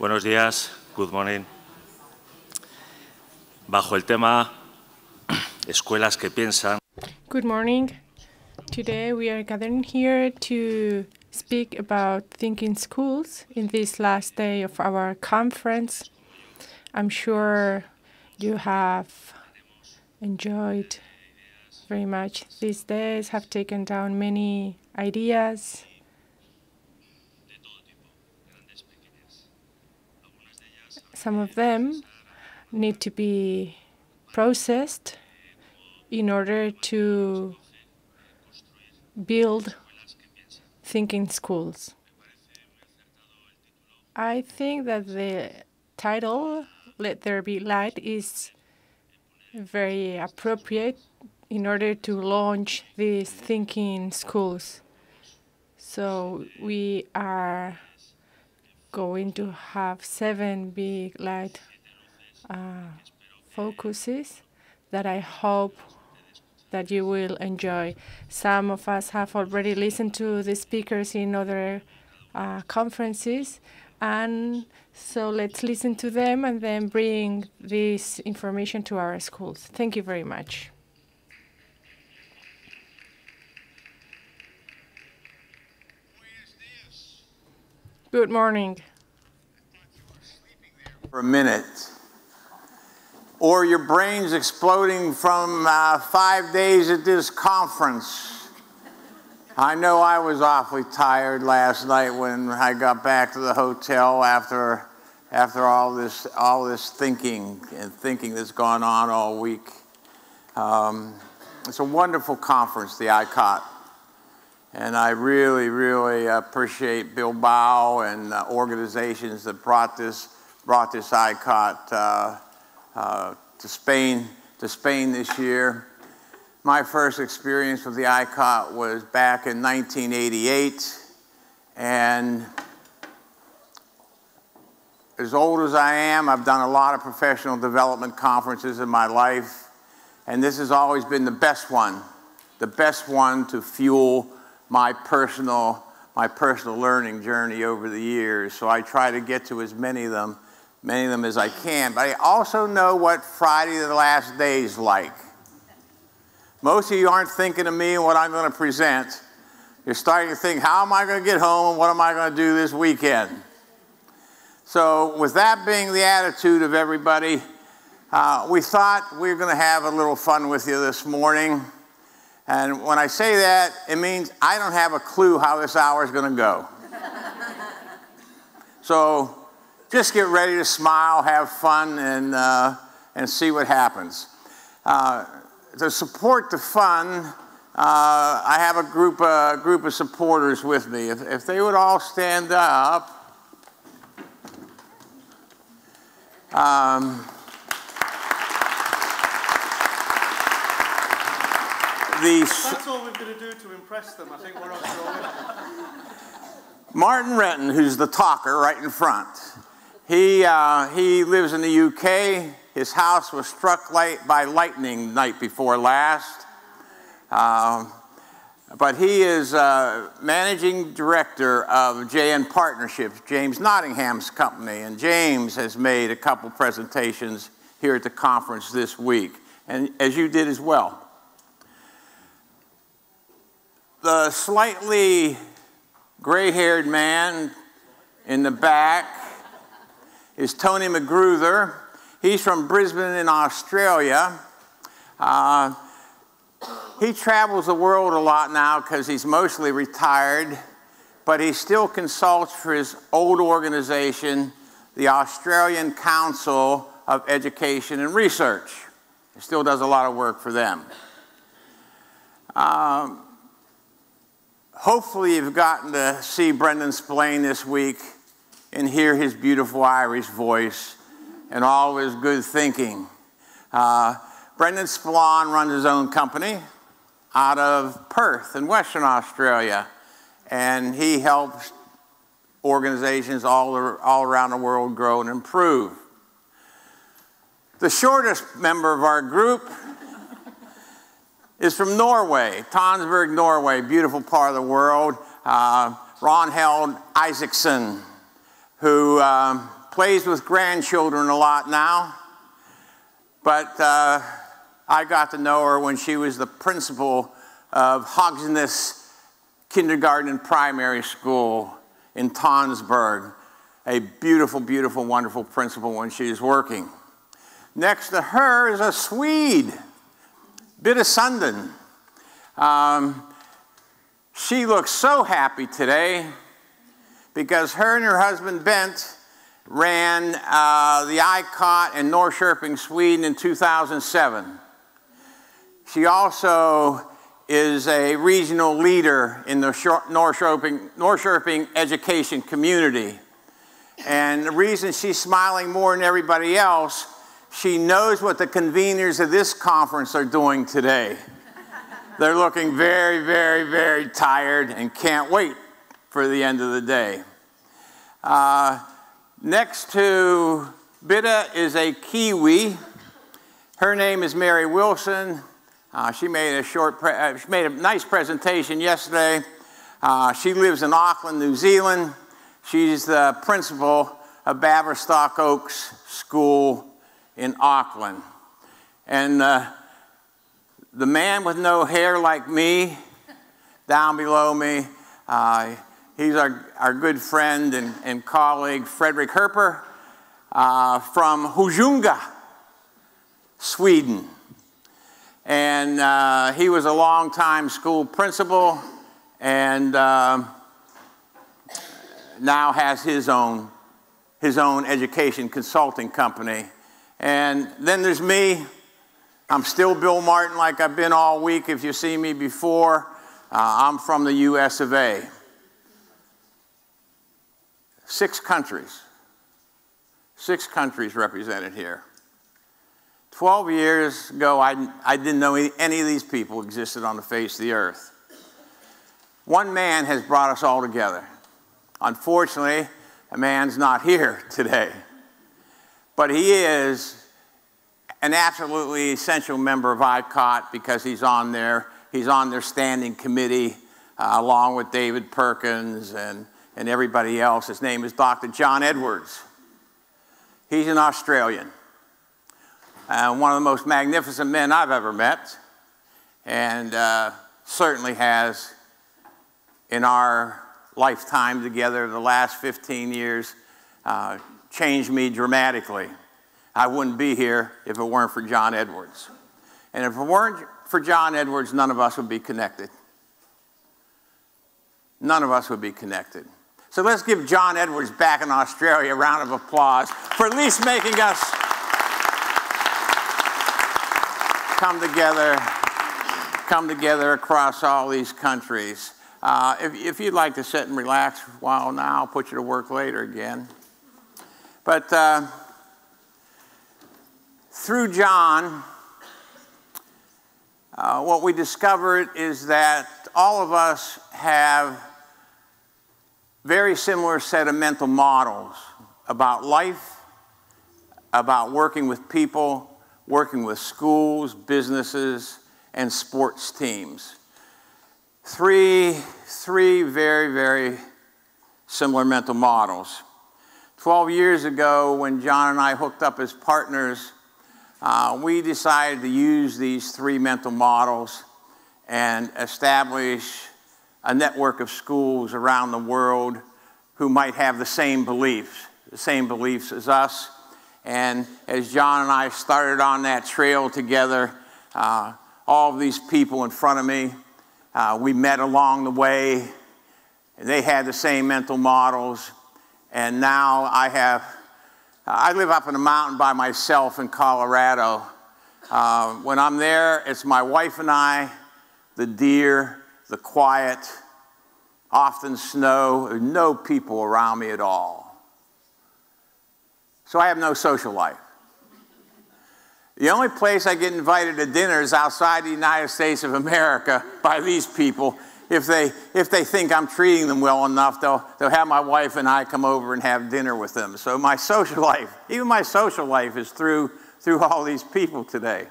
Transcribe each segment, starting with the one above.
Buenos días, good morning. Bajo el tema Escuelas que piensan. Good morning. Today we are gathering here to speak about thinking schools in this last day of our conference. I'm sure you have enjoyed very much these days, have taken down many ideas. Some of them need to be processed in order to build thinking schools. I think that the title, Let There Be Light, is very appropriate in order to launch these thinking schools. So we are going to have 7 big light focuses that I hope that you will enjoy. Some of us have already listened to the speakers in other conferences, and so let's listen to them and then bring this information to our schools. Thank you very much. Good morning. For a minute, or your brain's exploding from 5 days at this conference. I know I was awfully tired last night when I got back to the hotel after all this thinking that's gone on all week. It's a wonderful conference, the ICOT. And I really, really appreciate Bilbao and organizations that brought this ICOT to Spain this year. My first experience with the ICOT was back in 1988, and as old as I am, I've done a lot of professional development conferences in my life, and this has always been the best one to fuel my personal learning journey over the years. So I try to get to as many of them as I can. But I also know what Friday the last day is like. Most of you aren't thinking of me and what I'm going to present. You're starting to think, how am I going to get home and what am I going to do this weekend? So with that being the attitude of everybody, we thought we were going to have a little fun with you this morning. And when I say that, it means I don't have a clue how this hour is going to go. So just get ready to smile, have fun, and see what happens. To support the fun, I have a group of supporters with me. If they would all stand up. That's all we're going to do to impress them. I think we're on to Martin Renton, who's the talker right in front. He lives in the UK. His house was struck by lightning the night before last. But he is managing director of JN Partnerships, James Nottingham's company. And James has made a couple presentations here at the conference this week, and as you did as well. The slightly gray-haired man in the back is Tony Magruder. He's from Brisbane in Australia. He travels the world a lot now because he's mostly retired, but he still consults for his old organization, the Australian Council of Education and Research. He still does a lot of work for them. Hopefully you've gotten to see Brendan Spillane this week and hear his beautiful Irish voice and all of his good thinking. Brendan Spillane runs his own company out of Perth in Western Australia, and he helps organizations all around the world grow and improve. The shortest member of our group is from Norway, Tonsberg, Norway, beautiful part of the world. Ronheld ICHASEN, who plays with grandchildren a lot now, but I got to know her when she was the principal of Hogsness Kindergarten and Primary School in Tonsberg. A beautiful, beautiful, wonderful principal when she was working. Next to her is a Swede, Britta Sundin. She looks so happy today because her and her husband Bent ran the ICOT in Norrköping, Sweden in 2007. She also is a regional leader in the Norrköping education community. And the reason she's smiling more than everybody else, she knows what the conveners of this conference are doing today. They're looking very, very, very tired and can't wait for the end of the day. Next to Britta is a Kiwi. Her name is Mary Wilson. She made a nice presentation yesterday. She lives in Auckland, New Zealand. She's the principal of Baverstock Oaks School in Auckland. And the man with no hair like me, down below me, he's our good friend and colleague, Frederick HOPER, from Hujunga, Sweden. And he was a long-time school principal and now has his own education consulting company. And then there's me. I'm still Bill Martin like I've been all week if you've seen me before. I'm from the US of A. 6 countries. 6 countries represented here. 12 years ago, I didn't know any of these people existed on the face of the earth. One man has brought us all together. Unfortunately, a man's not here today. But he is an absolutely essential member of ICOT because he's on their standing committee along with David Perkins and everybody else. His name is Dr. John Edwards. He's an Australian. One of the most magnificent men I've ever met, and certainly has in our lifetime together, the last 15 years, changed me dramatically. I wouldn't be here if it weren't for John Edwards. And if it weren't for John Edwards, none of us would be connected. None of us would be connected. So let's give John Edwards back in Australia a round of applause for at least making us come together across all these countries. If you'd like to sit and relax for a while now, I'll put you to work later again. But through John, what we discovered is that all of us have very similar set of mental models about life, about working with people, working with schools, businesses, and sports teams. Three very, very similar mental models. 12 years ago, when John and I hooked up as partners, we decided to use these 3 mental models and establish a network of schools around the world who might have the same beliefs as us. And as John and I started on that trail together, all of these people in front of me, we met along the way. They had the same mental models. And now I live up in a mountain by myself in Colorado. When I'm there, it's my wife and I, the deer, the quiet, often snow, there's no people around me at all. So I have no social life. The only place I get invited to dinner is outside the United States of America by these people. If they think I'm treating them well enough, they'll have my wife and I come over and have dinner with them. So my social life, even my social life, is through all these people today.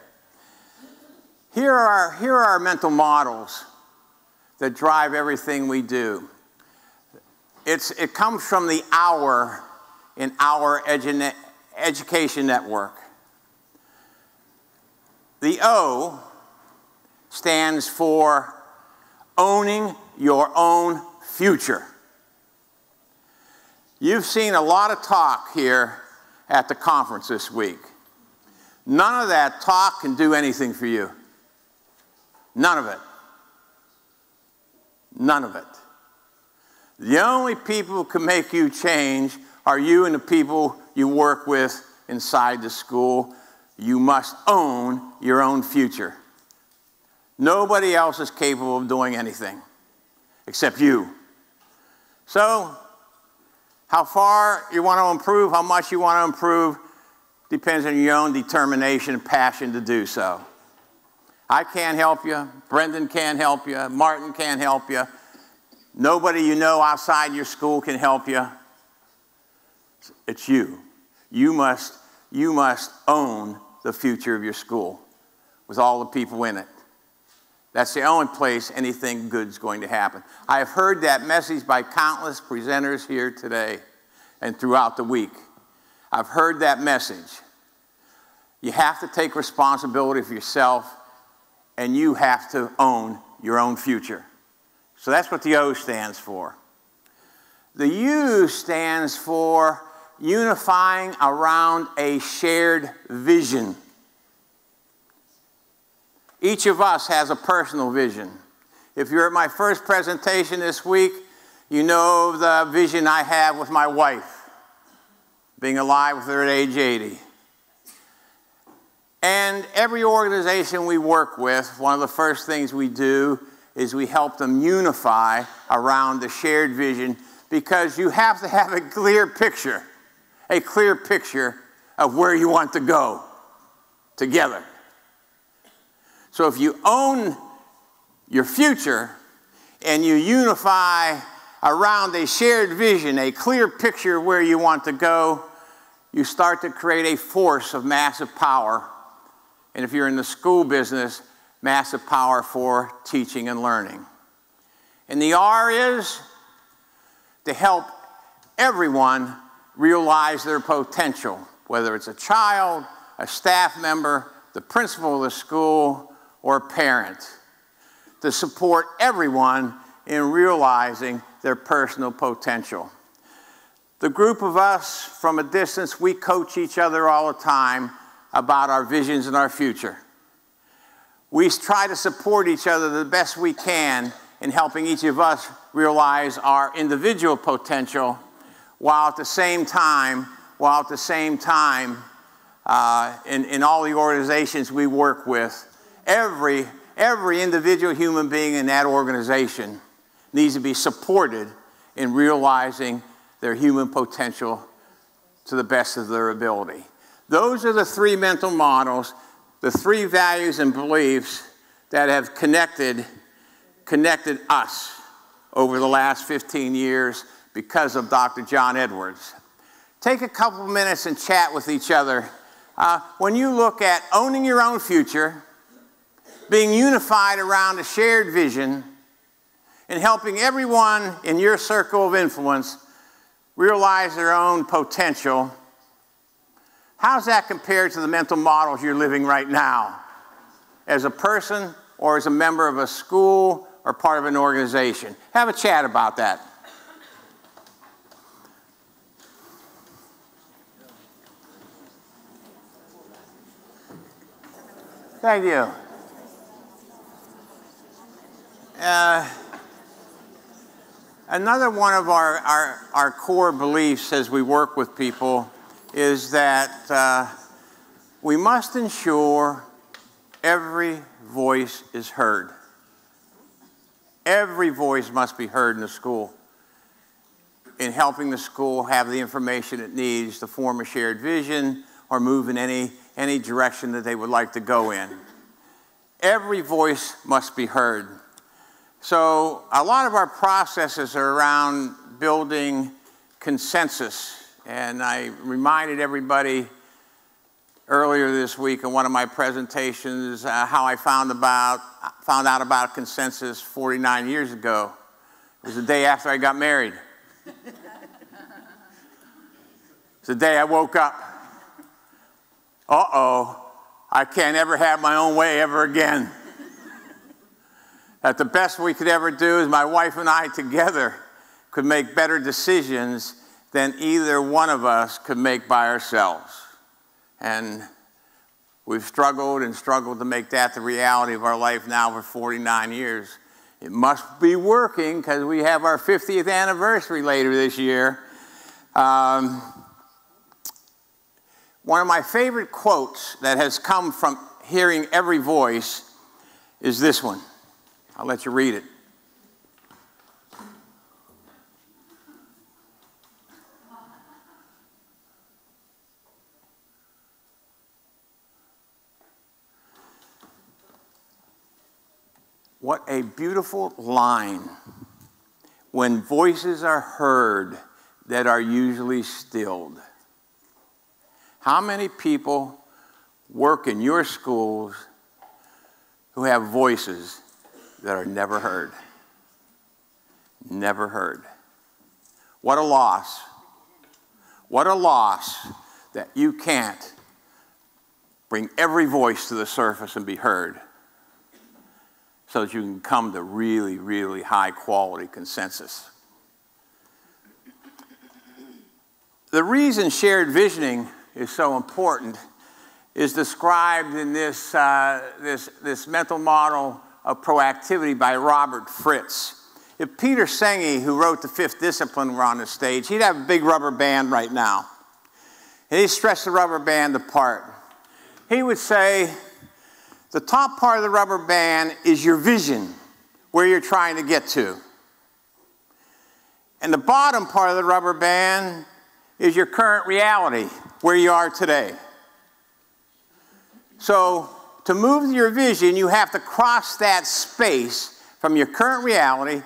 Here are our mental models that drive everything we do. It comes from the hour in our education network. The O stands for owning your own future. You've seen a lot of talk here at the conference this week. None of that talk can do anything for you. None of it. None of it. The only people who can make you change are you and the people you work with inside the school. You must own your own future. Nobody else is capable of doing anything except you. So, how far you want to improve, how much you want to improve, depends on your own determination and passion to do so. I can't help you. Brendan can't help you. Martin can't help you. Nobody you know outside your school can help you. It's you. You must own the future of your school with all the people in it. That's the only place anything good is going to happen. I have heard that message by countless presenters here today and throughout the week. I've heard that message. You have to take responsibility for yourself, and you have to own your own future. So that's what the O stands for. The U stands for unifying around a shared vision. Each of us has a personal vision. If you're at my first presentation this week, you know the vision I have with my wife, being alive with her at age 80. And every organization we work with, one of the first things we do is we help them unify around the shared vision, because you have to have a clear picture of where you want to go together. So if you own your future and you unify around a shared vision, a clear picture of where you want to go, you start to create a force of massive power. And if you're in the school business, massive power for teaching and learning. And the R is to help everyone realize their potential, whether it's a child, a staff member, the principal of the school, or a parent, to support everyone in realizing their personal potential. The group of us from a distance, we coach each other all the time about our visions and our future. We try to support each other the best we can in helping each of us realize our individual potential, while at the same time, in all the organizations we work with, every individual human being in that organization needs to be supported in realizing their human potential to the best of their ability. Those are the three mental models, the three values and beliefs that have connected us over the last 15 years because of Dr. John Edwards. Take a couple of minutes and chat with each other. When you look at owning your own future, being unified around a shared vision, and helping everyone in your circle of influence realize their own potential, how's that compared to the mental models you're living right now as a person or as a member of a school or part of an organization? Have a chat about that. Thank you. Another one of our core beliefs as we work with people is that we must ensure every voice is heard. Every voice must be heard in the school in helping the school have the information it needs to form a shared vision or move in any direction that they would like to go in. Every voice must be heard. So a lot of our processes are around building consensus. And I reminded everybody earlier this week in one of my presentations how I found out about consensus 49 years ago. It was the day after I got married. It's the day I woke up. Uh-oh, I can't ever have my own way ever again. That the best we could ever do is my wife and I together could make better decisions than either one of us could make by ourselves. And we've struggled and struggled to make that the reality of our life now for 49 years. It must be working because we have our 50th anniversary later this year. One of my favorite quotes that has come from hearing every voice is this one. I'll let you read it. What a beautiful line. When voices are heard that are usually stilled. How many people work in your schools who have voices that are never heard? Never heard. What a loss. What a loss that you can't bring every voice to the surface and be heard so that you can come to really, really high quality consensus. The reason shared visioning is so important is described in this mental model of proactivity by Robert Fritz. If Peter Senge, who wrote The Fifth Discipline, were on the stage, he'd have a big rubber band right now. And he'd stretch the rubber band apart. He would say, the top part of the rubber band is your vision, where you're trying to get to. And the bottom part of the rubber band is your current reality, where you are today. So, to move your vision, you have to cross that space from your current reality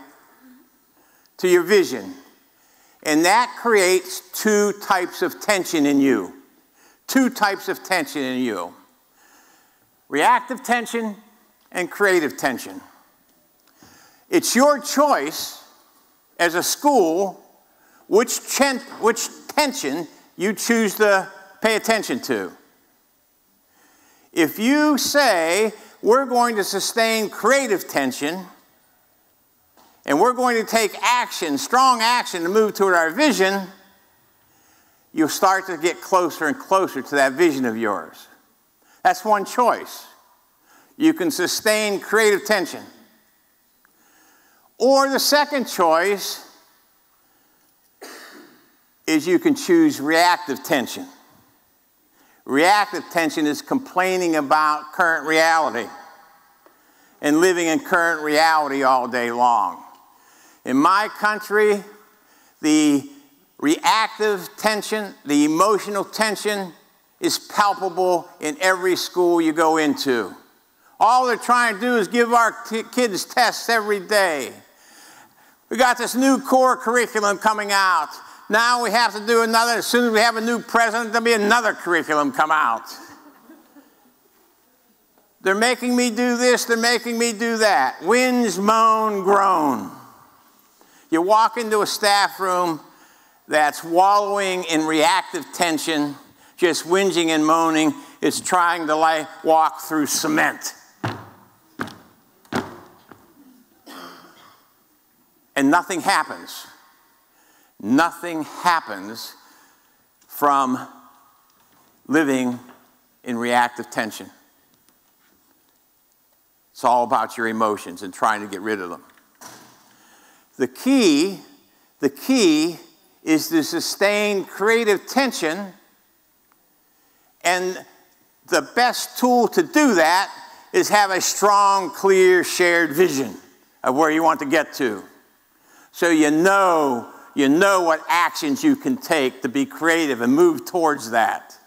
to your vision. And that creates two types of tension in you. Two types of tension in you. Reactive tension and creative tension. It's your choice as a school which tension you choose to pay attention to. If you say, we're going to sustain creative tension, and we're going to take action, strong action, to move toward our vision, you'll start to get closer and closer to that vision of yours. That's one choice. You can sustain creative tension. Or the second choice is you can choose reactive tension. Reactive tension is complaining about current reality and living in current reality all day long. In my country, the reactive tension, the emotional tension is palpable in every school you go into. All they're trying to do is give our kids tests every day. We got this new core curriculum coming out. Now we have to do another. As soon as we have a new president, there'll be another curriculum come out. They're making me do this, they're making me do that. Whinge, moan, groan. You walk into a staff room that's wallowing in reactive tension, just whinging and moaning. It's trying to walk through cement. And nothing happens. Nothing happens from living in reactive tension. It's all about your emotions and trying to get rid of them. The key is to sustain creative tension, and the best tool to do that is have a strong, clear, shared vision of where you want to get to. So you know what actions you can take to be creative and move towards that.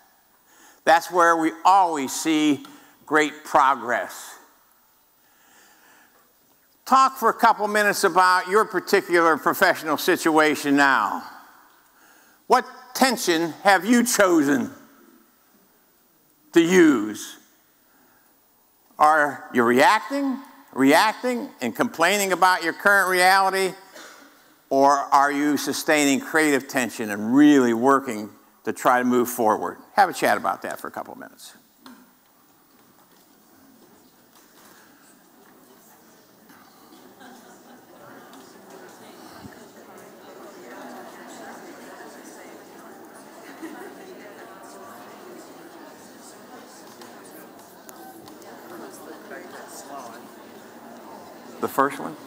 That's where we always see great progress. Talk for a couple minutes about your particular professional situation now. What tension have you chosen to use? Are you reacting and complaining about your current reality? Or are you sustaining creative tension and really working to try to move forward. Have a chat about that for a couple of minutes. The first one?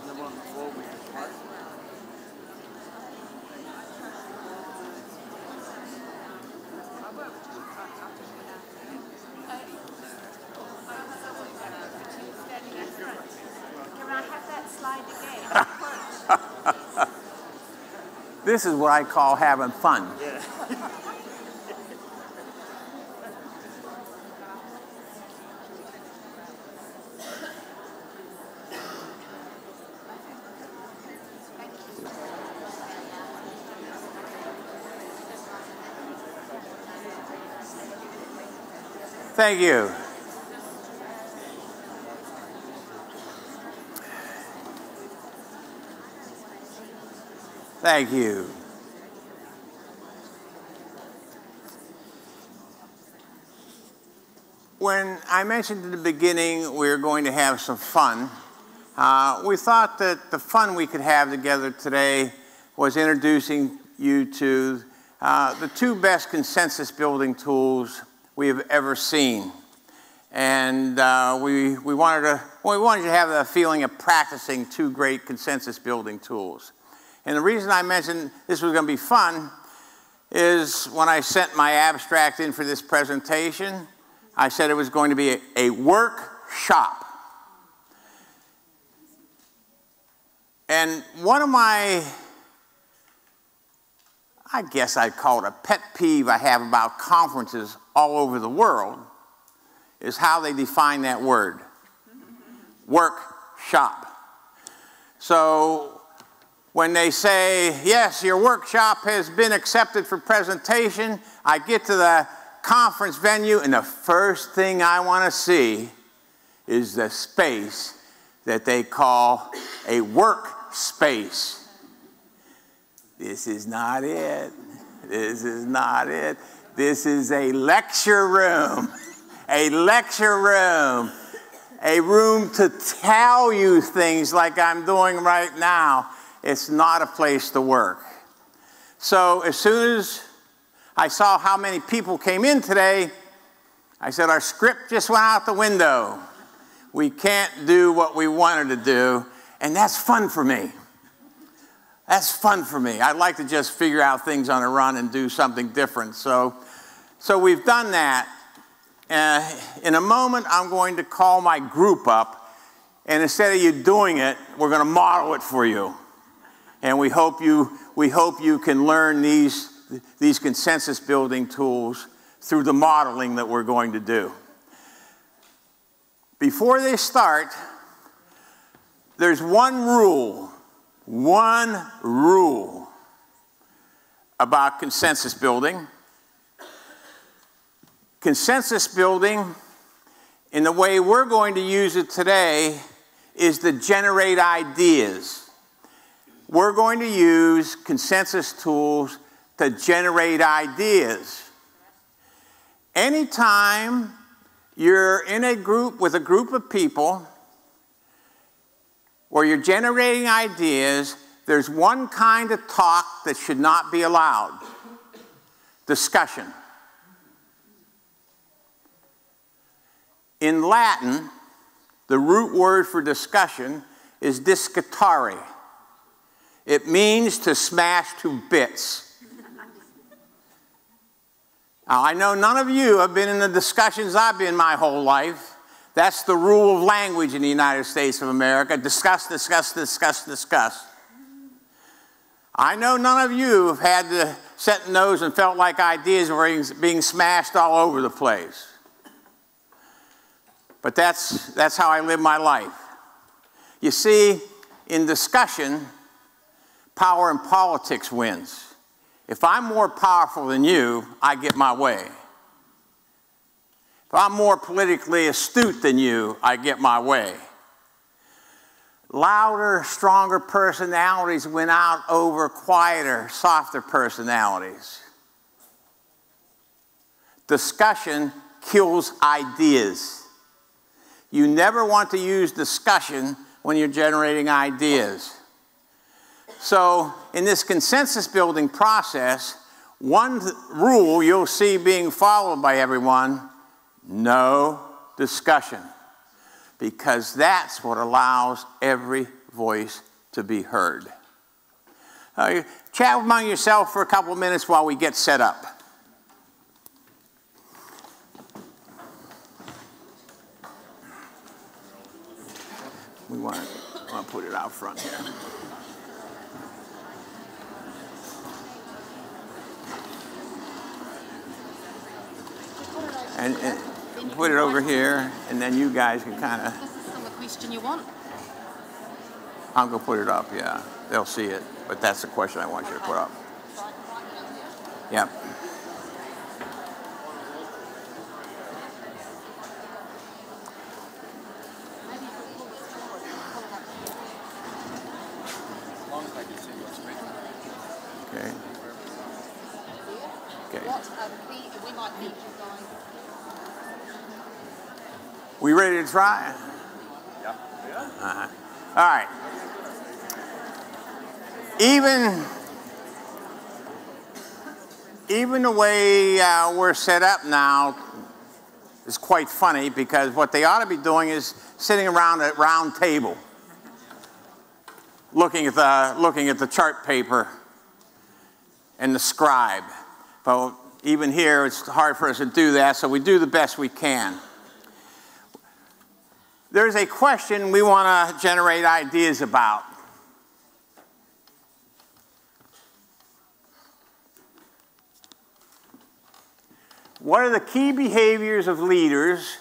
Can I have that slide again? This is what I call having fun. Yeah. Thank you. Thank you. When I mentioned in the beginning we were going to have some fun, we thought that the fun we could have together today was introducing you to the two best consensus building tools we have ever seen. And we wanted you to have the feeling of practicing two great consensus building tools. And the reason I mentioned this was going to be fun is when I sent my abstract in for this presentation, I said it was going to be a workshop. And one of my, I guess I'd call it a pet peeve I have about conferences all over the world is how they define that word, workshop. So when they say, yes, your workshop has been accepted for presentation, I get to the conference venue and the first thing I want to see is the space that they call a workspace. This is not it. This is not it. This is a lecture room. A lecture room. A room to tell you things like I'm doing right now. It's not a place to work. So as soon as I saw how many people came in today, I said, our script just went out the window. We can't do what we wanted to do, and that's fun for me. That's fun for me. I'd like to just figure out things on a run and do something different. So we've done that. In a moment, I'm going to call my group up, and instead of you doing it, we're going to model it for you. And we hope you can learn these consensus building tools through the modeling that we're going to do. Before they start, there's one rule about consensus building. Consensus building, in the way we're going to use it today, is to generate ideas. We're going to use consensus tools to generate ideas. Anytime you're in a group with a group of people where you're generating ideas, there's one kind of talk that should not be allowed: discussion. In Latin, the root word for discussion is discutare. It means to smash to bits. Now, I know none of you have been in the discussions I've been my whole life. That's the rule of language in the United States of America. Discuss, discuss, discuss, discuss. I know none of you have had to sit in those and felt like ideas were being smashed all over the place. But that's how I live my life. You see, in discussion, power in politics wins. If I'm more powerful than you, I get my way. If I'm more politically astute than you, I get my way. Louder, stronger personalities win out over quieter, softer personalities. Discussion kills ideas. You never want to use discussion when you're generating ideas. So in this consensus building process, one rule you'll see being followed by everyone: no discussion. Because that's what allows every voice to be heard. Chat among yourself for a couple of minutes while we get set up. We want to put it out front here. And put it over here, and then you guys can kind of... This is the question you want. I'm going to put it up, yeah. They'll see it, but that's the question I want you to put up. Yep. Okay. Okay. We might need you guys. We ready to try? Yeah. All right. Even the way we're set up now is quite funny, because what they ought to be doing is sitting around a round table, looking at the chart paper and the scribe. But even here, it's hard for us to do that, so we do the best we can. There's a question we want to generate ideas about. What are the key behaviors of leaders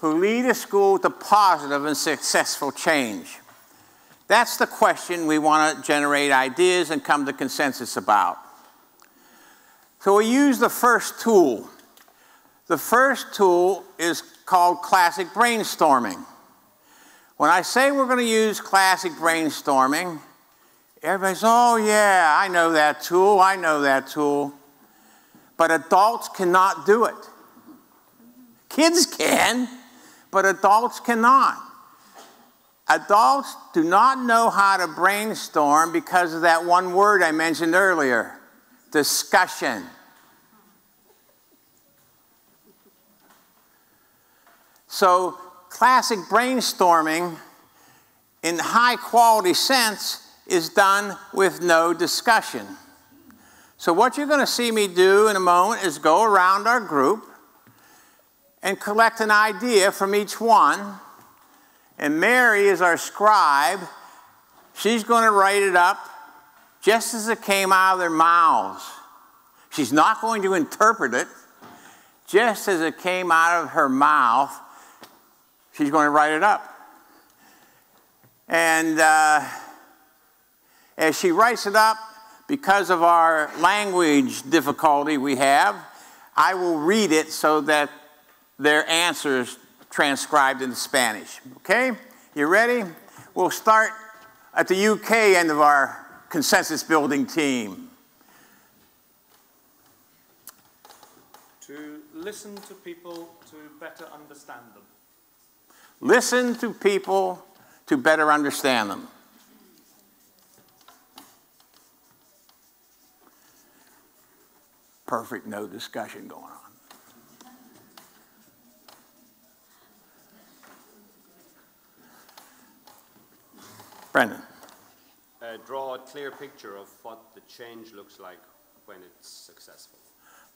who lead a school to positive and successful change? That's the question we want to generate ideas and come to consensus about. So we use the first tool. The first tool is called classic brainstorming. When I say we're going to use classic brainstorming, everybody says, oh yeah, I know that tool, I know that tool. But adults cannot do it. Kids can, but adults cannot. Adults do not know how to brainstorm because of that one word I mentioned earlier: discussion. So classic brainstorming, in high quality sense, is done with no discussion. So what you're going to see me do in a moment is go around our group and collect an idea from each one. And Mary is our scribe. She's going to write it up just as it came out of their mouths. She's not going to interpret it. Just as it came out of her mouth, she's going to write it up. And as she writes it up, because of our language difficulty we have, I will read it so that their answers transcribed into Spanish. Okay? You ready? We'll start at the UK end of our consensus building team. To listen to people to better understand them. Listen to people to better understand them. Perfect, no discussion going on. Brendan. Draw a clear picture of what the change looks like when it's successful.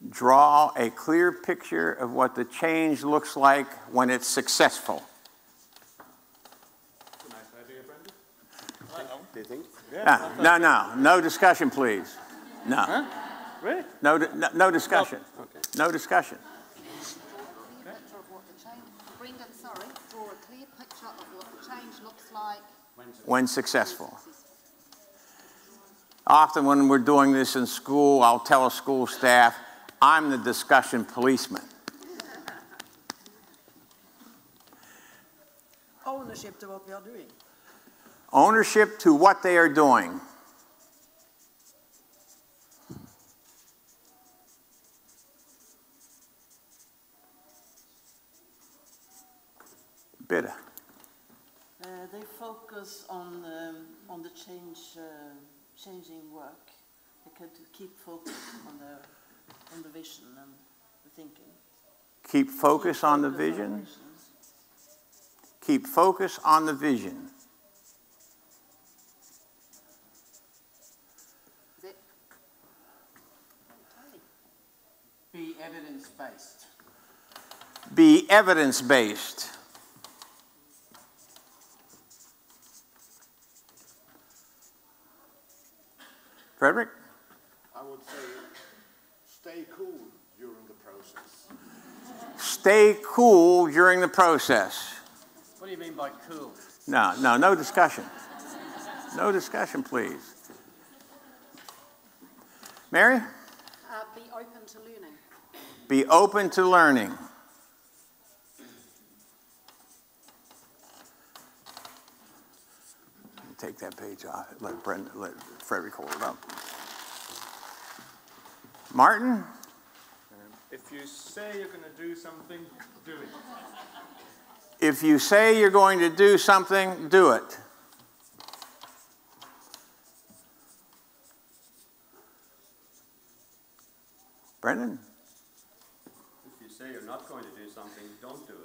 Draw a clear picture of what the change looks like when it's successful. Nice idea, Brendan. Do you think? Yeah. No discussion, please. No. Huh? Really? No discussion. Oh, okay. No discussion. Brendan, sorry, draw a clear picture of what the change looks like When successful. Often when we're doing this in school, I'll tell a school staff, I'm the discussion policeman. Ownership to what we are doing. Ownership to what they are doing. Bitte. They focus on the changing work. They can keep focus on the vision and the thinking. Keep focus on the vision. Keep focus on the vision. Be evidence-based. Be evidence-based. Frederick? I would say stay cool during the process. Stay cool during the process. What do you mean by cool? No discussion. No discussion, please. Mary? Be open to learning. Be open to learning. Take that page off. Let Frederick hold it up. Martin? If you say you're going to do something, do it. If you say you're going to do something, do it. Brendan? If you say you're not going to do something, don't do it.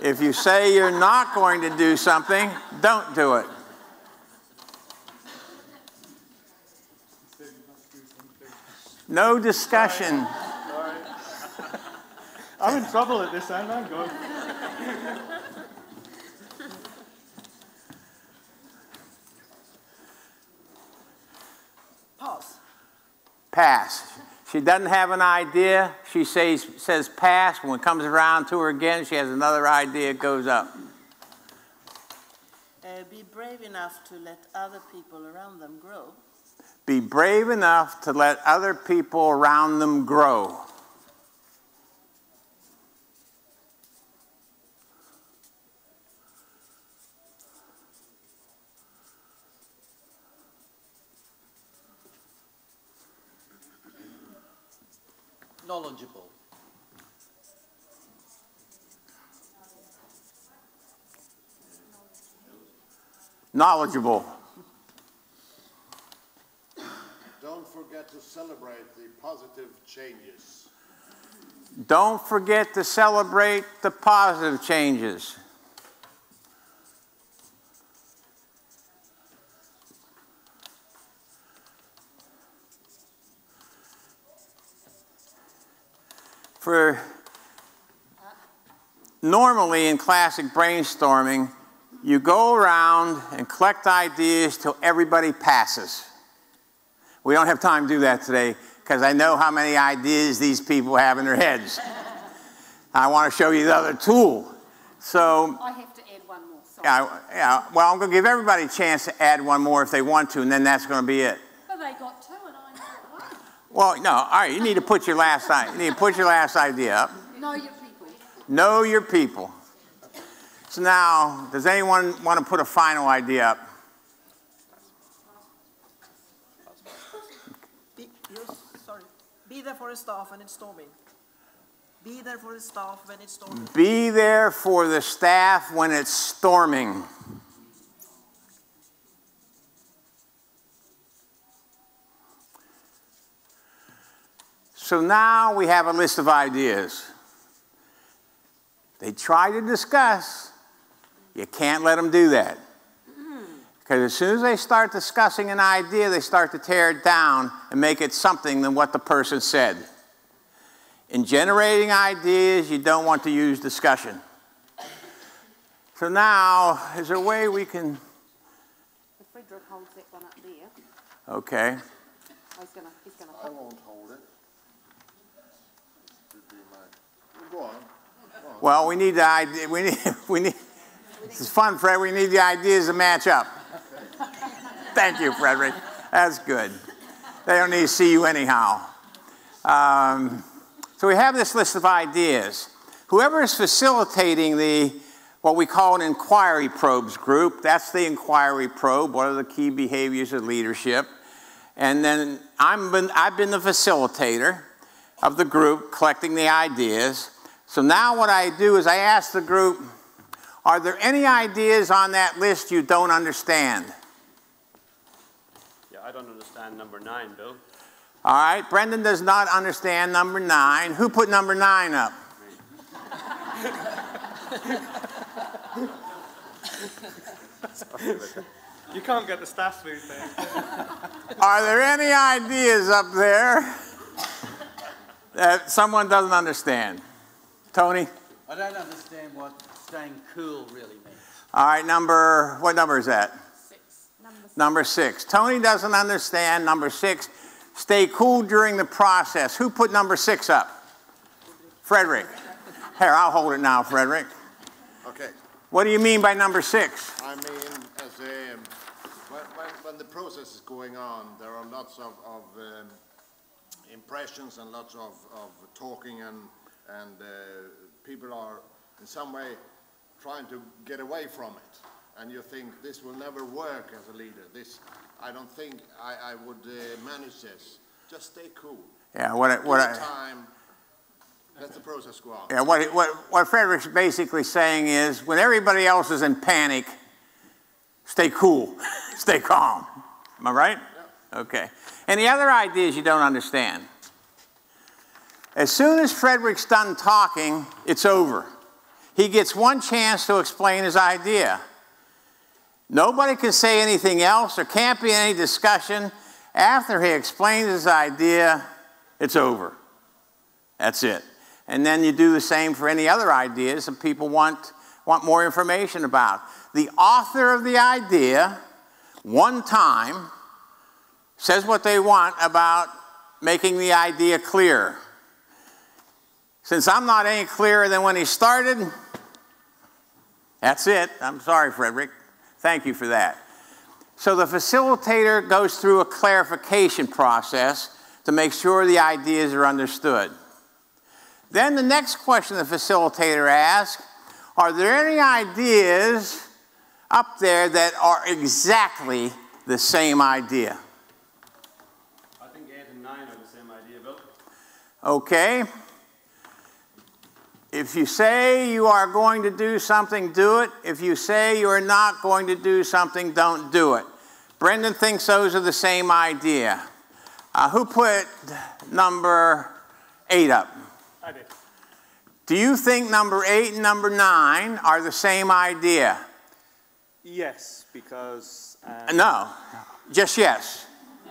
If you say you're not going to do something, don't do it. No discussion. Sorry. I'm in trouble at this end, I'm going. Pass. Pass. She doesn't have an idea. She says pass. When it comes around to her again, she has another idea, it goes up. Be brave enough to let other people around them grow. Be brave enough to let other people around them grow. Knowledgeable. Knowledgeable. Don't forget to celebrate the positive changes. Don't forget to celebrate the positive changes. Normally in classic brainstorming, you go around and collect ideas till everybody passes. We don't have time to do that today because I know how many ideas these people have in their heads. I want to show you the other tool. So, I have to add one more. Sorry. yeah, well, I'm going to give everybody a chance to add one more if they want to, and then that's going to be it. But they got two and I got one. Well, no, all right, you need to put your last idea up. Know your people. Know your people. So now, does anyone want to put a final idea up? Be there for the staff when it's storming. Be there for the staff when it's storming. Be there for the staff when it's storming. So now we have a list of ideas. They try to discuss. You can't let them do that. Because as soon as they start discussing an idea, they start to tear it down and make it something than what the person said. In generating ideas, you don't want to use discussion. So now, is there a way we can... If Frederick holds that one up there. Okay. He's gonna I won't hold it. Go on. Well, we need the idea. We need. This is fun, Fred. We need the ideas to match up. Thank you, Frederick. That's good. They don't need to see you anyhow. So we have this list of ideas. Whoever is facilitating what we call an inquiry probes group, that's the inquiry probe. What are the key behaviors of leadership? And then I've been the facilitator of the group collecting the ideas. So now what I do is I ask the group, are there any ideas on that list you don't understand? Yeah, I don't understand number 9, Bill. All right, Brendan does not understand number 9. Who put number 9 up? You can't get the staff food there. Are there any ideas up there that someone doesn't understand? Tony? I don't understand what staying cool really means. All right, what number is that? 6. Number 6. Tony doesn't understand number 6. Stay cool during the process. Who put number 6 up? Frederick. Here, I'll hold it now, Frederick. Okay. What do you mean by number 6? I mean, as when the process is going on, there are lots of impressions and lots of talking, and people are in some way trying to get away from it. And you think this will never work as a leader. I don't think I would manage this. Just stay cool. Yeah, time. Let the process go on. Yeah, what Frederick's basically saying is, when everybody else is in panic, stay cool, stay calm. Am I right? Yeah. Okay. Any other ideas you don't understand? As soon as Frederick's done talking, it's over. He gets one chance to explain his idea. Nobody can say anything else. There can't be any discussion. After he explains his idea, it's over. That's it. And then you do the same for any other ideas that people want more information about. The author of the idea, one time, says what they want about making the idea clear. Since I'm not any clearer than when he started, that's it. I'm sorry, Frederick. Thank you for that. So the facilitator goes through a clarification process to make sure the ideas are understood. Then the next question the facilitator asks, are there any ideas up there that are exactly the same idea? I think 8 and 9 are the same idea, Bill. Okay. If you say you are going to do something, do it. If you say you are not going to do something, don't do it. Brendan thinks those are the same idea. Who put number 8 up? I did. Do you think number 8 and number 9 are the same idea? Yes, because... No, just yes.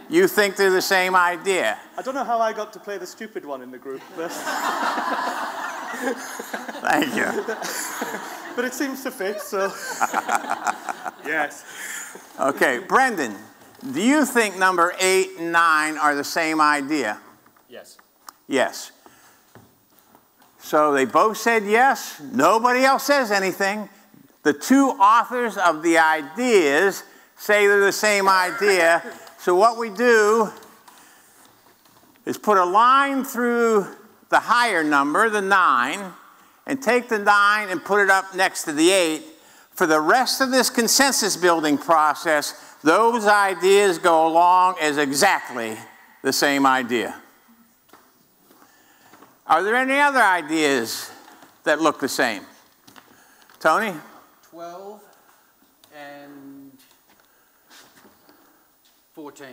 You think they're the same idea. I don't know how I got to play the stupid one in the group, but... Thank you. But it seems to fit, so... Yes. Okay, Brendan, do you think number 8 and 9 are the same idea? Yes. Yes. So they both said yes. Nobody else says anything. The two authors of the ideas say they're the same idea. So what we do is put a line through the higher number, the 9, and take the 9 and put it up next to the 8. For the rest of this consensus building process, those ideas go along as exactly the same idea. Are there any other ideas that look the same? Tony? 12 and 14.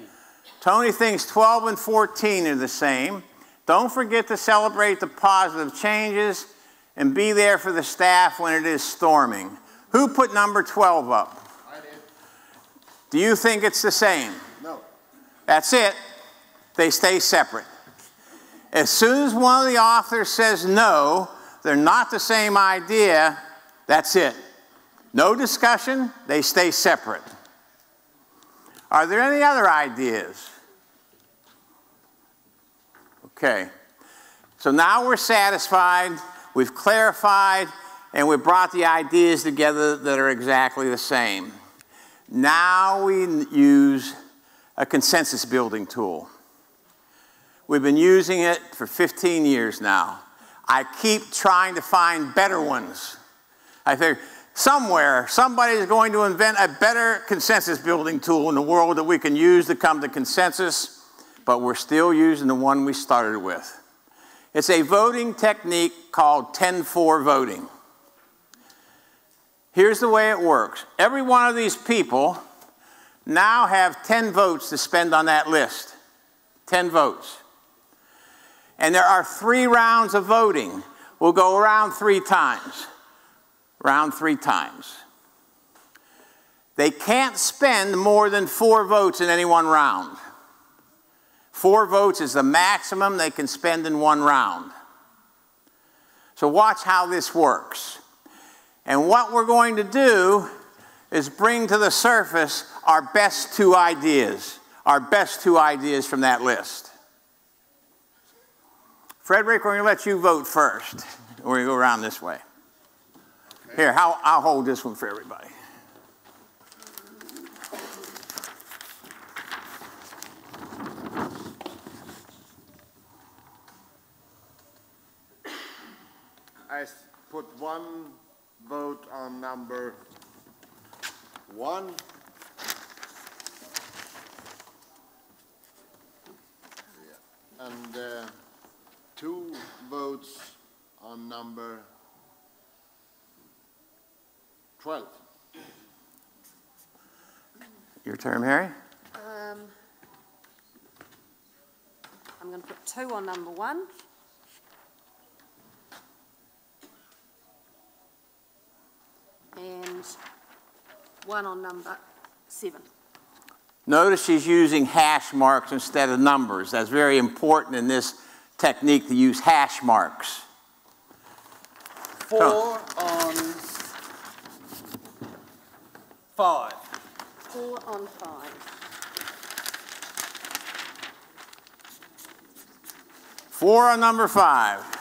Tony thinks 12 and 14 are the same. Don't forget to celebrate the positive changes and be there for the staff when it is storming. Who put number 12 up? I did. Do you think it's the same? No. That's it. They stay separate. As soon as one of the authors says no, they're not the same idea, that's it. No discussion, they stay separate. Are there any other ideas? Okay. So now we're satisfied, we've clarified, and we've brought the ideas together that are exactly the same. Now we use a consensus building tool. We've been using it for 15 years now. I keep trying to find better ones. I think somewhere, somebody is going to invent a better consensus building tool in the world that we can use to come to consensus, but we're still using the one we started with. It's a voting technique called 10-4 voting. Here's the way it works. Every one of these people now have 10 votes to spend on that list. 10 votes. And there are 3 rounds of voting. We'll go around 3 times. Round 3 times. They can't spend more than 4 votes in any one round. 4 votes is the maximum they can spend in one round. So watch how this works. And what we're going to do is bring to the surface our best 2 ideas. Our best 2 ideas from that list. Frederick, we're going to let you vote first. We're going to go around this way. Okay. Here, I'll hold this one for everybody. I put 1 vote on number 1. Yeah. And 2 votes on number 12. Your turn, Mary. I'm going to put 2 on number 1. And 1 on number 7. Notice she's using hash marks instead of numbers. That's very important in this technique to use hash marks. 4 on 5. 4 on 5. 4 on number 5.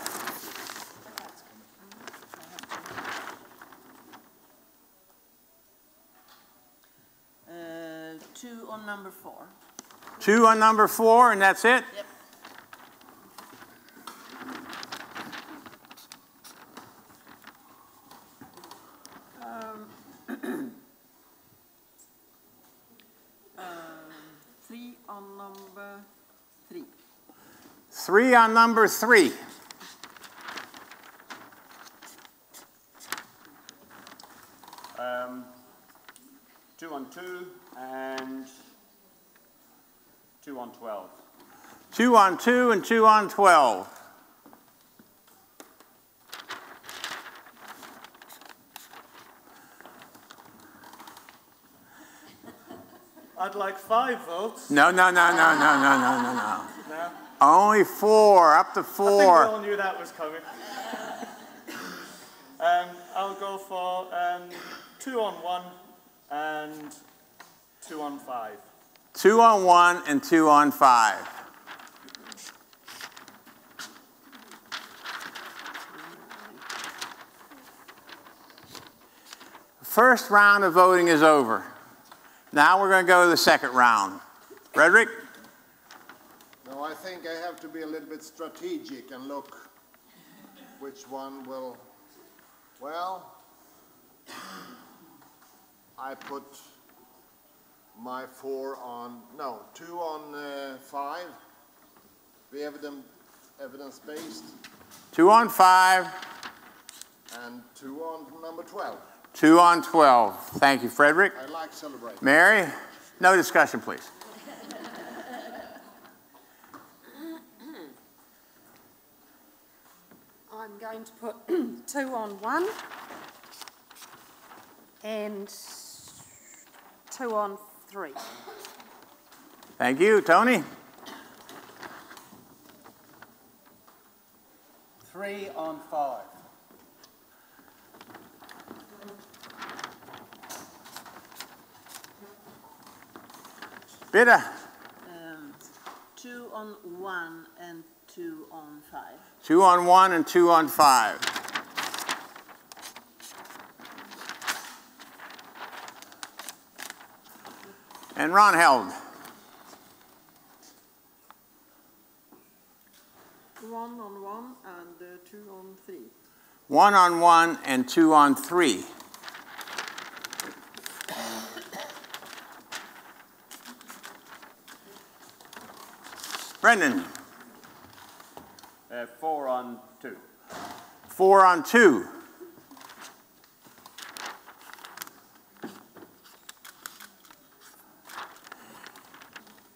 2 on number 4. 2 on number 4, and that's it? Yep. 3 on number 3. 3 on number 3. 2 on 2 and 2 on 12. 2 on 2 and 2 on 12. I'd like 5 votes. No. No? Only 4, up to 4. I think we all knew that was coming. I'll go for 2 on 1 and 2 on 5. 2 on 1 and 2 on 5. The first round of voting is over. Now we're going to go to the second round. Frederick? No, I think I have to be a little bit strategic and look which one will, well, I put my 4 on, no, 2 on 5, the evidence-based. 2 on 5. And 2 on number 12. 2 on 12. Thank you, Frederick. I like celebrating. Mary? No discussion, please. I'm going to put 2 on 1 and 2 on 3. Thank you. Tony? 3 on 5. Bitte? 2 on 1 and 2 on 5. 2 on 1 and 2 on 5. And Ron Held. 1 on 1 and 2 on 3. 1 on 1 and 2 on 3. Brendan. 4 on 2. 4 on 2.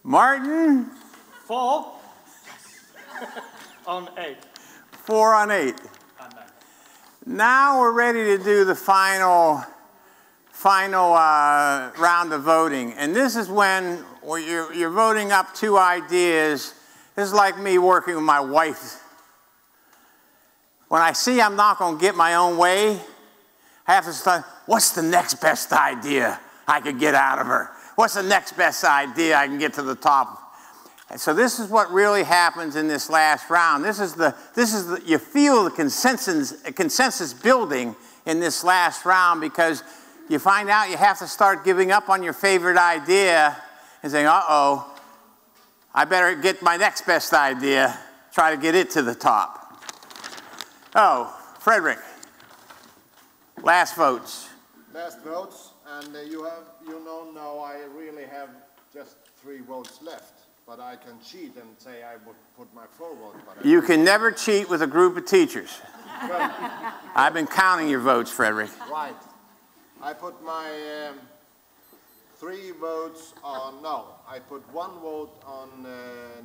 Martin? 4 on 8. 4 on 8. Now we're ready to do the final round of voting. And this is when you're voting up 2 ideas. This is like me working with my wife. When I see I'm not going to get my own way, I have to start, what's the next best idea I could get out of her? What's the next best idea I can get to the top? And so this is what really happens in this last round. You feel the consensus building in this last round, because you find out you have to start giving up on your favorite idea and saying, uh-oh, I better get my next best idea, try to get it to the top. Oh, Frederick, last votes. Last votes, and you know now I really have just 3 votes left. But I can cheat and say I would put my 4 votes. You can never cheat with a group of teachers. I've been counting your votes, Frederick. Right. I put my 3 votes on, no, I put 1 vote on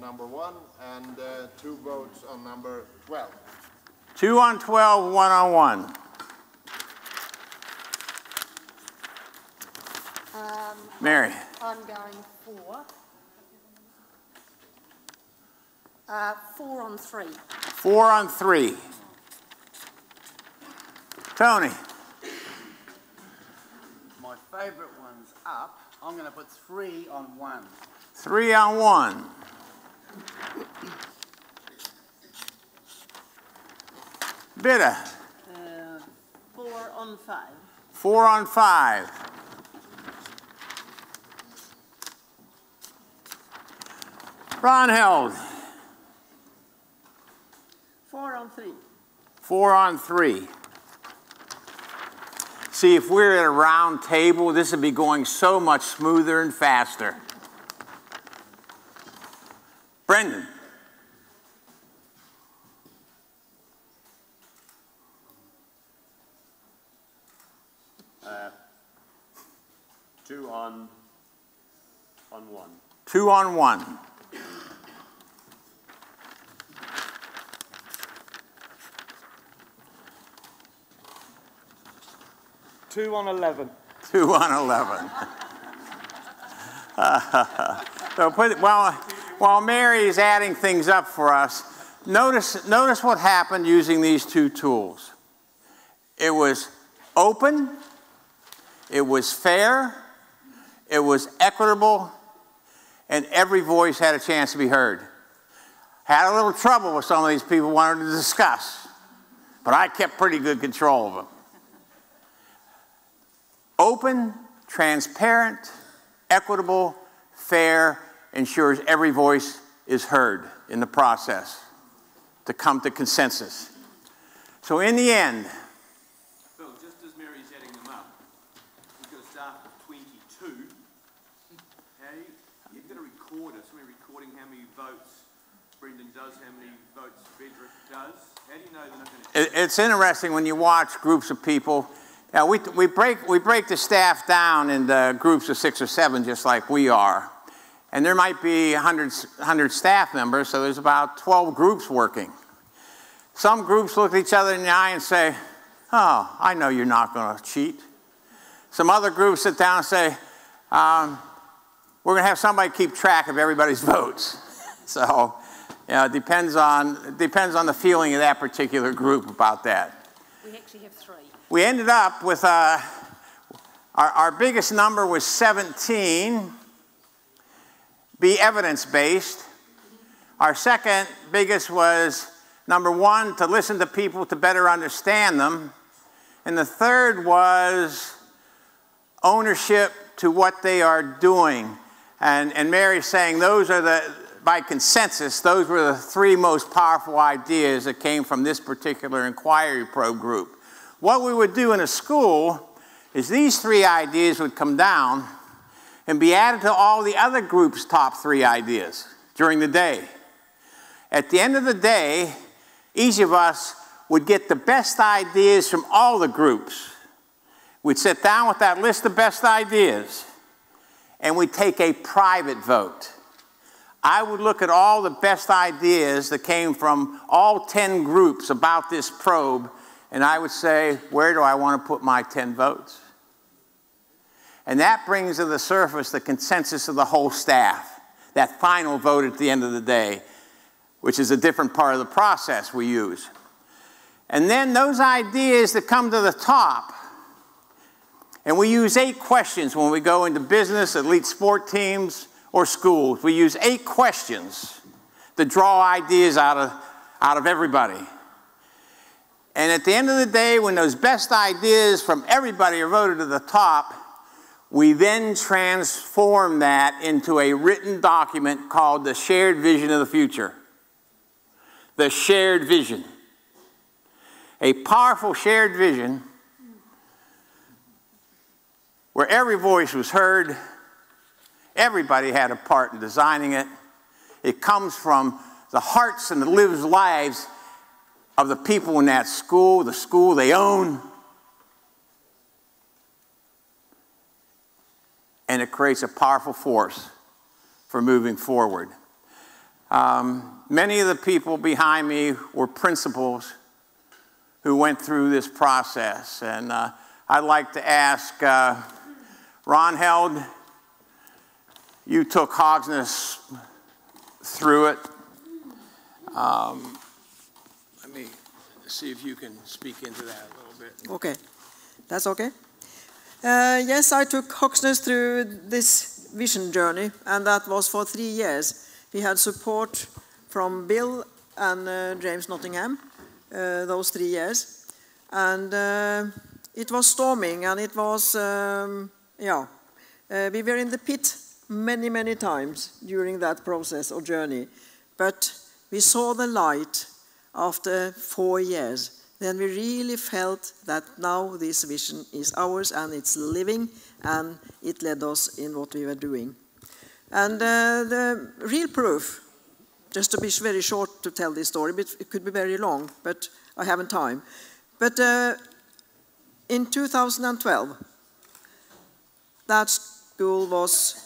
number 1 and 2 votes on number 12. 2 on 12, 1 on 1. Mary. I'm going 4. 4 on 3. 4 on 3. Tony. My favourite one's up. I'm going to put 3 on 1. 3 on 1. Bitta. 4 on 5. 4 on 5. Ronheld. 4 on 3. 4 on 3. See, if we're at a round table, this would be going so much smoother and faster. Brendan. 2 on 1. 2 on 1. Two on 11. 2 on 11. So while Mary is adding things up for us, notice what happened using these 2 tools. It was open, it was fair, it was equitable, and every voice had a chance to be heard. Had a little trouble with some of these people wanted to discuss, but I kept pretty good control of them. Open, transparent, equitable, fair, ensures every voice is heard in the process to come to consensus. So in the end, Bill, just as Mary's adding them up, we've got a staff of 22. You've got a recorder, somebody recording how many votes Brendan does, how many votes Frederick does. How do you know they're not going to... It's interesting when you watch groups of people. Now, we break the staff down into groups of 6 or 7, just like we are. And there might be 100 staff members, so there's about 12 groups working. Some groups look at each other in the eye and say, oh, I know you're not going to cheat. Some other groups sit down and say, we're going to have somebody keep track of everybody's votes. So, it depends on the feeling of that particular group about that. We actually have 3. We ended up with, our biggest number was 17, be evidence-based. Our second biggest was number 1, to listen to people to better understand them. And the third was ownership to what they are doing. And Mary's saying those are by consensus, those were the 3 most powerful ideas that came from this particular inquiry probe group. What we would do in a school is these 3 ideas would come down and be added to all the other groups' top 3 ideas during the day. At the end of the day, each of us would get the best ideas from all the groups. We'd sit down with that list of best ideas, and we'd take a private vote. I would look at all the best ideas that came from all 10 groups about this probe, and I would say, where do I want to put my 10 votes? And that brings to the surface the consensus of the whole staff, that final vote at the end of the day, which is a different part of the process we use. And then those ideas that come to the top, and we use 8 questions when we go into business, elite sport teams, or schools. We use 8 questions to draw ideas out of everybody. And at the end of the day, when those best ideas from everybody are voted to the top, we then transform that into a written document called the Shared Vision of the Future. The Shared Vision. A powerful shared vision where every voice was heard. Everybody had a part in designing it. It comes from the hearts and the lived lives of the people in that school, the school they own. And it creates a powerful force for moving forward. Many of the people behind me were principals who went through this process. And I'd like to ask Ron Held, you took Hogsness through it. Let me see if you can speak into that a little bit. Okay, that's okay. Yes, I took Hogsness through this vision journey, and that was for 3 years. We had support from Bill and James Nottingham those 3 years. And it was storming, and it was, we were in the pit many, many times during that process or journey. But we saw the light after 4 years. Then we really felt that now this vision is ours and it's living, and it led us in what we were doing. And the real proof, just to be very short to tell this story, but it could be very long, but I haven't time. But in 2012, that school was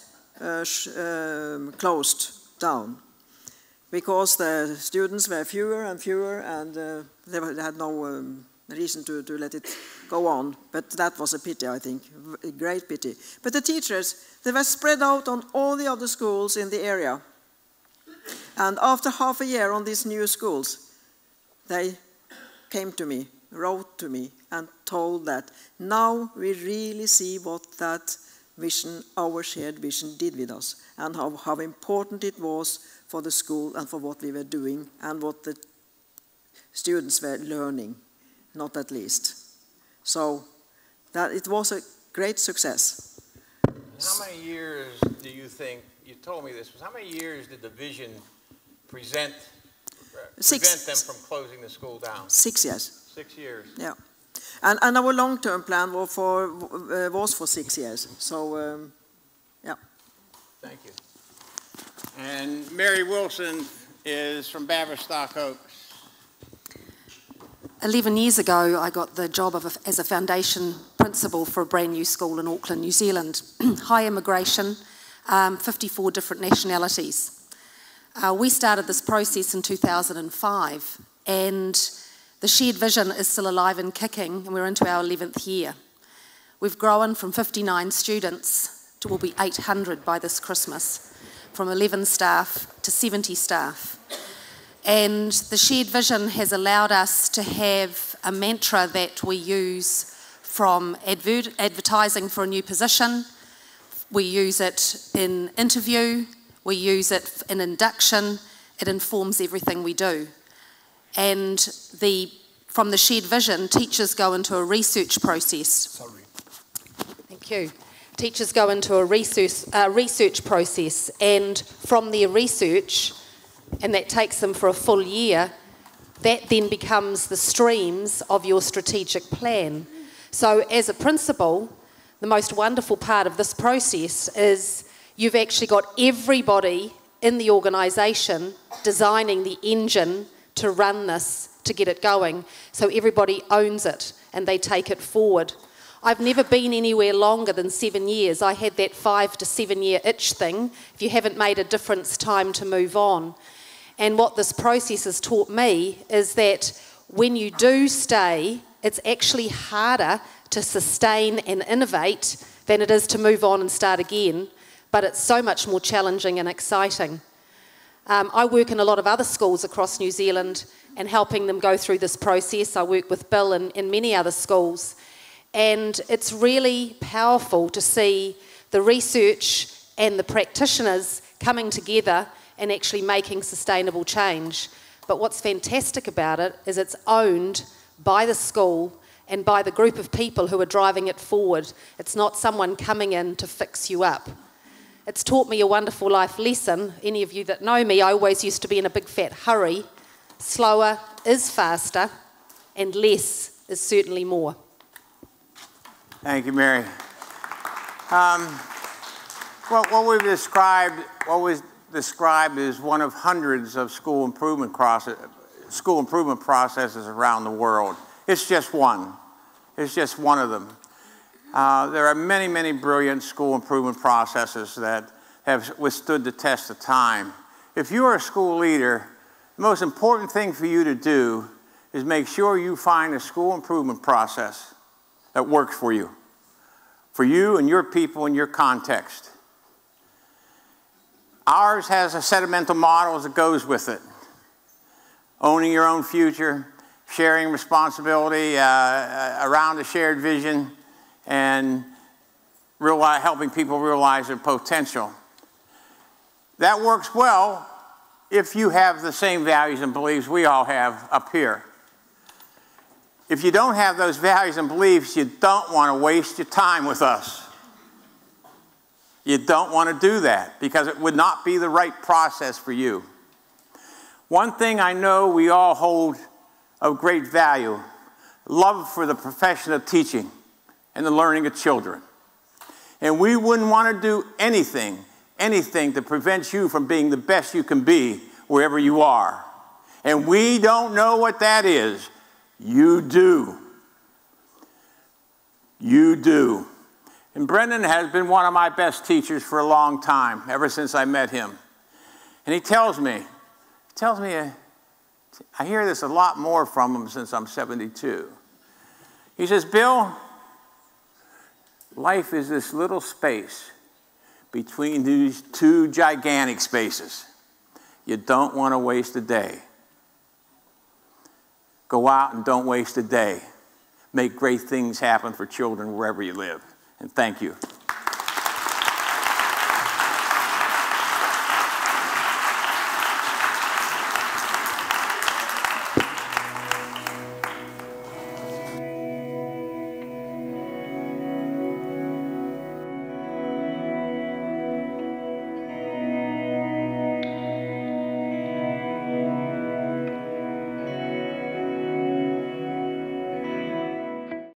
closed down because the students were fewer and fewer, and they had no reason to let it go on. But that was a pity, I think, a great pity. But the teachers, they were spread out on all the other schools in the area. And after half a year on these new schools, they came to me, wrote to me, and told that now we really see what that vision, our shared vision, did with us, and how important it was for the school and for what we were doing and what the students were learning, not at least. So that it was a great success. How many years do you think, you told me this, how many years did the vision prevent them from closing the school down? 6 years. 6 years. Yeah. And our long-term plan was for 6 years. So, yeah. Thank you. And Mary Wilson is from Baverstock Oaks. 11 years ago, I got the job as a foundation principal for a brand new school in Auckland, New Zealand. High immigration, 54 different nationalities. We started this process in 2005, and the shared vision is still alive and kicking, and we're into our 11th year. We've grown from 59 students to will be 800 by this Christmas, from 11 staff to 70 staff. And the shared vision has allowed us to have a mantra that we use from advertising for a new position, we use it in interview, we use it in induction, it informs everything we do. And from the shared vision, teachers go into a research process. Sorry. Thank you. Teachers go into a research process, and from their research, and that takes them for a full year, that then becomes the streams of your strategic plan. So as a principal, the most wonderful part of this process is you've actually got everybody in the organisation designing the engine to run this, to get it going, so everybody owns it and they take it forward. I've never been anywhere longer than 7 years. I had that 5 to 7 year itch thing. If you haven't made a difference, time to move on. And what this process has taught me is that when you do stay, it's actually harder to sustain and innovate than it is to move on and start again, but it's so much more challenging and exciting. I work in a lot of other schools across New Zealand and helping them go through this process. I work with Bill and in many other schools. And it's really powerful to see the research and the practitioners coming together and actually making sustainable change. But what's fantastic about it is it's owned by the school and by the group of people who are driving it forward. It's not someone coming in to fix you up. It's taught me a wonderful life lesson. Any of you that know me, I always used to be in a big fat hurry. Slower is faster, and less is certainly more. Thank you, Mary. What we've described is one of hundreds of school improvement processes around the world. It's just one. It's just one of them. There are many, many brilliant school improvement processes that have withstood the test of time. If you are a school leader, the most important thing for you to do is make sure you find a school improvement process that works for you and your people and your context. Ours has a set of mental models that goes with it. Owning your own future, sharing responsibility around a shared vision, and helping people realize their potential. That works well if you have the same values and beliefs we all have up here. If you don't have those values and beliefs, you don't want to waste your time with us. You don't want to do that because it would not be the right process for you. One thing I know we all hold of great value, love for the profession of teaching and the learning of children. And we wouldn't want to do anything to prevent you from being the best you can be wherever you are. And we don't know what that is. You do. You do. And Brendan has been one of my best teachers for a long time, ever since I met him. And he tells me, I hear this a lot more from him since I'm 72. He says, Bill, life is this little space between these two gigantic spaces. You don't want to waste a day. Go out and don't waste a day. Make great things happen for children wherever you live. And thank you.